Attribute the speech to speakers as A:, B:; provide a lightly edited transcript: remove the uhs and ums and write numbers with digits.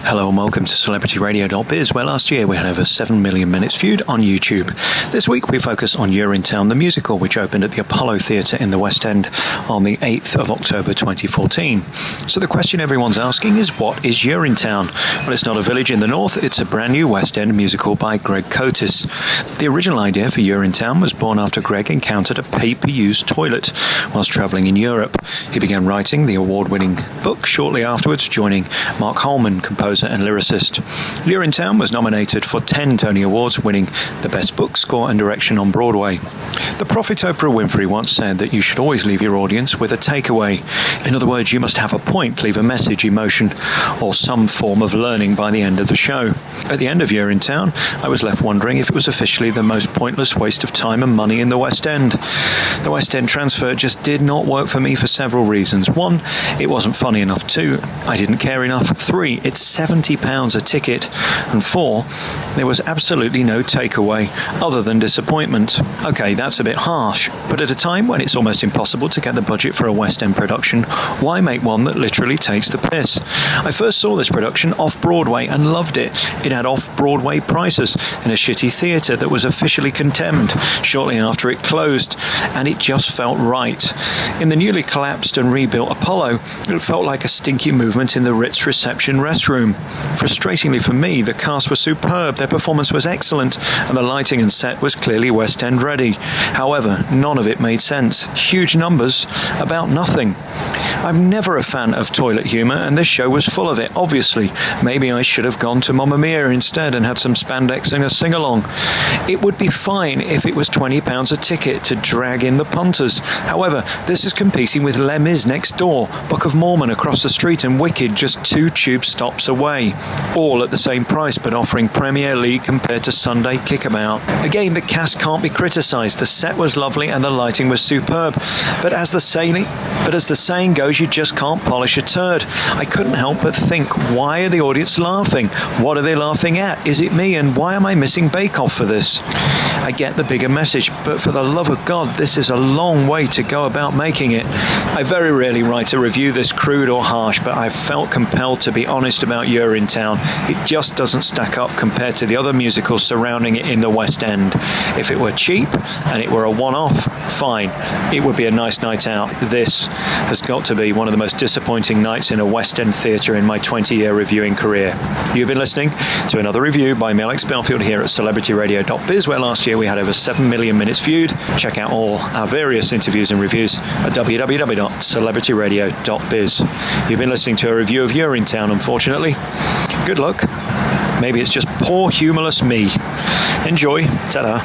A: Hello and welcome to CelebrityRadio.biz, where last year we had over 7 million minutes viewed on YouTube. This week we focus on Urinetown, the musical, which opened at the Apollo Theatre in the West End on the 8th of October 2014. So the question everyone's asking is, what is Urinetown? Well, it's not a village in the north, it's a brand new West End musical by Greg Kotis. The original idea for Urinetown was born after Greg encountered a pay-per-use toilet whilst travelling in Europe. He began writing the award-winning book shortly afterwards, joining Mark Hollmann, composer and lyricist. Urinetown was nominated for 10 Tony Awards, winning the Best Book, Score and Direction on Broadway. The prophet Oprah Winfrey once said that you should always leave your audience with a takeaway. In other words, you must have a point, leave a message, emotion, or some form of learning by the end of the show. At the end of Urinetown, I was left wondering if it was officially the most pointless waste of time and money in the West End. The West End transfer just did not work for me for several reasons. 1, it wasn't funny enough. 2, I didn't care enough. 3, it's £70 a ticket. And 4, there was absolutely no takeaway other than disappointment. Okay, that's a bit harsh, but at a time when it's almost impossible to get the budget for a West End production, why make one that literally takes the piss? I first saw this production off-Broadway and loved it. It had off-Broadway prices in a shitty theatre that was officially condemned shortly after it closed, and it just felt right. In the newly collapsed and rebuilt Apollo, it felt like a stinky movement in the Ritz reception restroom. Frustratingly for me, the cast was superb, their performance was excellent, and the lighting and set was clearly West End ready. However, none of it made sense. Huge numbers about nothing. I'm never a fan of toilet humour, and this show was full of it, obviously. Maybe I should have gone to Mamma Mia instead and had some spandex and a sing-along. It would be fine if it was £20 a ticket to drag in the punters. However, this is competing with Les Mis next door, Book of Mormon across the street, and Wicked just 2 tube stops away. All at the same price, but offering Premier League compared to Sunday Kickabout. Again, the cast can't be criticised. The set was lovely and the lighting was superb. But as the saying goes, you just can't polish a turd. I couldn't help but think, why are the audience laughing? What are they laughing at? Is it me? And why am I missing Bake Off for this? I get the bigger message, but for the love of God, this is a long way to go about making it. I very rarely write a review this crude or harsh, but I felt compelled to be honest about Urinetown. It just doesn't stack up compared to the other musicals surrounding it in the West End. If it were cheap and it were a one-off, fine. It would be a nice night out. This has got to be one of the most disappointing nights in a West End theatre in my 20-year reviewing career. You've been listening to another review by me, Alex Belfield, here at CelebrityRadio.biz, where last year we had over 7 million minutes viewed. Check out all our various interviews and reviews at www.celebrityradio.biz. You've been listening to a review of Urinetown, unfortunately. Good luck. Maybe it's just poor, humorless me. Enjoy. Ta-da.